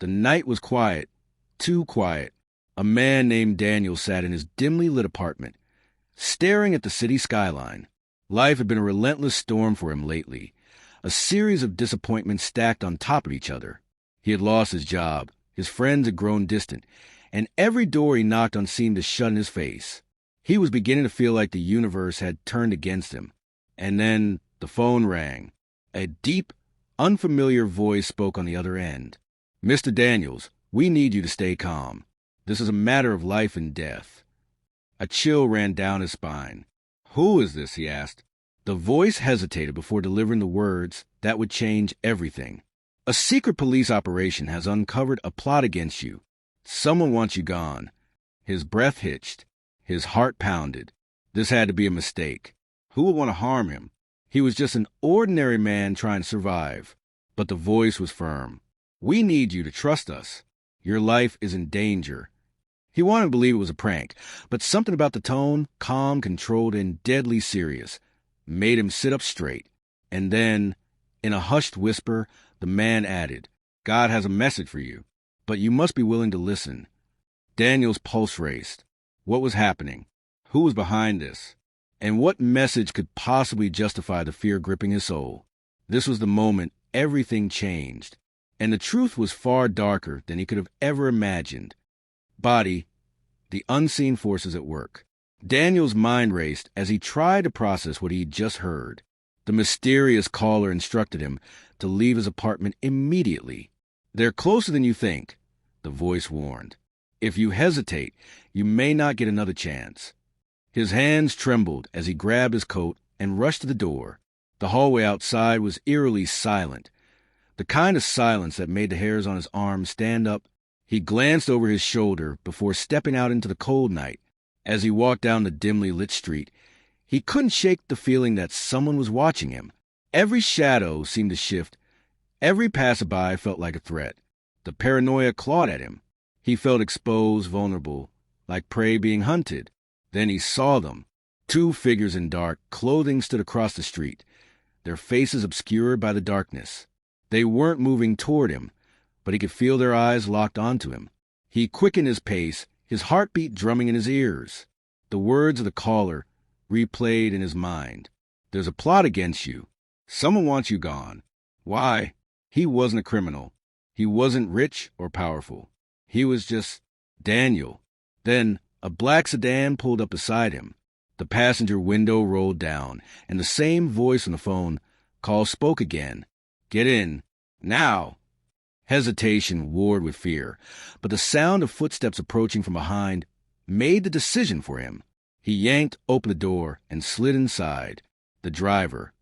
The night was quiet, too quiet. A man named Daniel sat in his dimly lit apartment, staring at the city skyline. Life had been a relentless storm for him lately, a series of disappointments stacked on top of each other. He had lost his job, his friends had grown distant, and every door he knocked on seemed to shut in his face. He was beginning to feel like the universe had turned against him. And then the phone rang. A deep, unfamiliar voice spoke on the other end. "Mr. Daniels, we need you to stay calm. This is a matter of life and death." A chill ran down his spine. "Who is this?" he asked. The voice hesitated before delivering the words that would change everything. "A secret police operation has uncovered a plot against you. Someone wants you gone." His breath hitched. His heart pounded. This had to be a mistake. Who would want to harm him? He was just an ordinary man trying to survive. But the voice was firm. "We need you to trust us. Your life is in danger." He wanted to believe it was a prank, but something about the tone, calm, controlled, and deadly serious, made him sit up straight. And then, in a hushed whisper, the man added, "God has a message for you, but you must be willing to listen." Daniel's pulse raced. What was happening? Who was behind this? And what message could possibly justify the fear gripping his soul? This was the moment everything changed, and the truth was far darker than he could have ever imagined. Body, the unseen forces at work. Daniel's mind raced as he tried to process what he'd just heard. The mysterious caller instructed him to leave his apartment immediately. "They're closer than you think," the voice warned. "If you hesitate, you may not get another chance." His hands trembled as he grabbed his coat and rushed to the door. The hallway outside was eerily silent, the kind of silence that made the hairs on his arms stand up. He glanced over his shoulder before stepping out into the cold night. As he walked down the dimly lit street, he couldn't shake the feeling that someone was watching him. Every shadow seemed to shift. Every passerby felt like a threat. The paranoia clawed at him. He felt exposed, vulnerable, like prey being hunted. Then he saw them. Two figures in dark clothing stood across the street, their faces obscured by the darkness. They weren't moving toward him, but he could feel their eyes locked onto him. He quickened his pace, his heartbeat drumming in his ears. The words of the caller replayed in his mind. "There's a plot against you. Someone wants you gone." Why? He wasn't a criminal. He wasn't rich or powerful. He was just Daniel. Then a black sedan pulled up beside him. The passenger window rolled down, and the same voice on the phone call spoke again. "Get in. Now." Hesitation warred with fear, but the sound of footsteps approaching from behind made the decision for him. He yanked open the door and slid inside. The driver,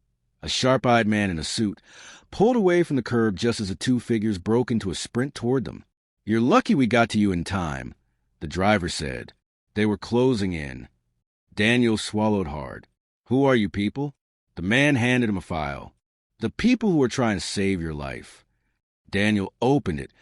a sharp-eyed man in a suit, pulled away from the curb just as the two figures broke into a sprint toward them. "You're lucky we got to you in time," the driver said. They were closing in. Daniel swallowed hard. "Who are you people?" The man handed him a file. "The people who are trying to save your life." Daniel opened it,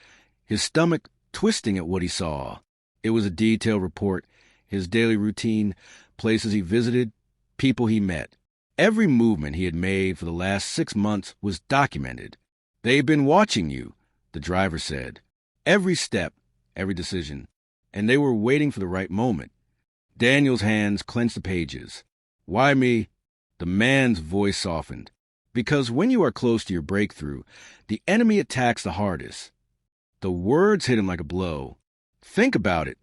his stomach twisting at what he saw. It was a detailed report, his daily routine, places he visited, people he met. Every movement he had made for the last 6 months was documented. "They've been watching you," the driver said. "Every step, every decision. And they were waiting for the right moment." Daniel's hands clenched the pages. "Why me?" The man's voice softened. "Because when you are close to your breakthrough, the enemy attacks the hardest." The words hit him like a blow. "Think about it,"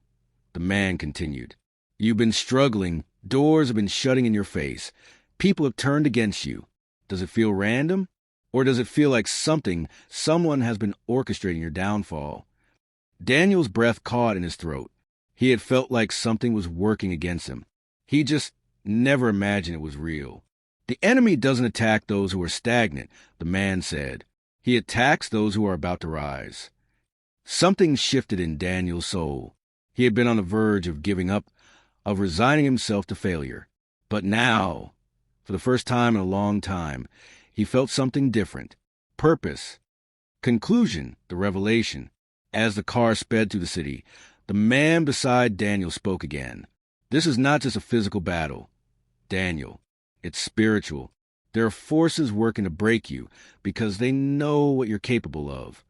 the man continued. "You've been struggling. Doors have been shutting in your face. People have turned against you. Does it feel random? Or does it feel like someone has been orchestrating your downfall?" Daniel's breath caught in his throat. He had felt like something was working against him. He just never imagined it was real. "The enemy doesn't attack those who are stagnant," the man said. "He attacks those who are about to rise." Something shifted in Daniel's soul. He had been on the verge of giving up, of resigning himself to failure. But now, for the first time in a long time, he felt something different. Purpose. Conclusion, the revelation. As the car sped through the city, the man beside Daniel spoke again. "This is not just a physical battle, Daniel. It's spiritual. There are forces working to break you because they know what you're capable of.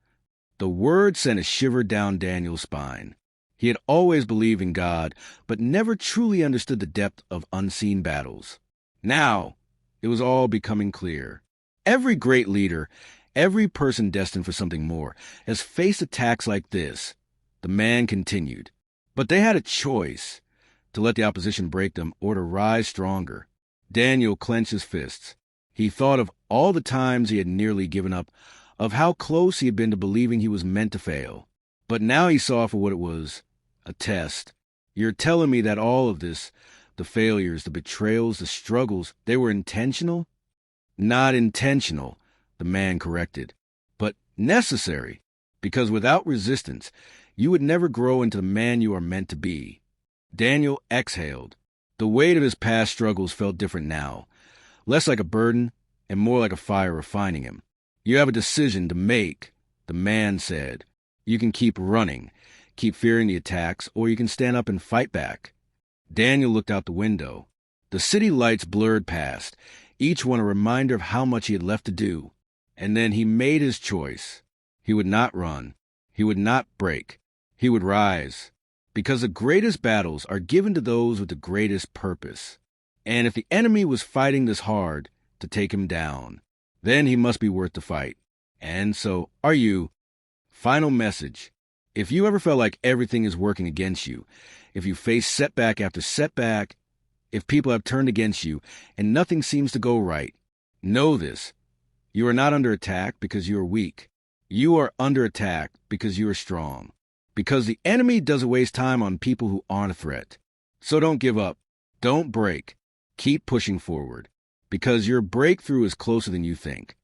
The word sent a shiver down Daniel's spine. He had always believed in God, but never truly understood the depth of unseen battles. Now, it was all becoming clear. Every great leader, every person destined for something more, has faced attacks like this. The man continued. But they had a choice, to let the opposition break them or to rise stronger. Daniel clenched his fists. He thought of all the times he had nearly given up, of how close he had been to believing he was meant to fail. But now he saw for what it was, a test. You're telling me that all of this, the failures, the betrayals, the struggles, they were intentional? Not intentional, the man corrected, but necessary, because without resistance, you would never grow into the man you are meant to be. Daniel exhaled. The weight of his past struggles felt different now, less like a burden and more like a fire refining him. You have a decision to make, the man said. You can keep running, keep fearing the attacks, or you can stand up and fight back. Daniel looked out the window. The city lights blurred past, each one a reminder of how much he had left to do. And then he made his choice. He would not run. He would not break. He would rise. Because the greatest battles are given to those with the greatest purpose. And if the enemy was fighting this hard to take him down, then he must be worth the fight. And so are you. Final message. If you ever felt like everything is working against you, if you face setback after setback, if people have turned against you and nothing seems to go right, know this. You are not under attack because you are weak. You are under attack because you are strong. Because the enemy doesn't waste time on people who aren't a threat. So don't give up. Don't break. Keep pushing forward. Because your breakthrough is closer than you think.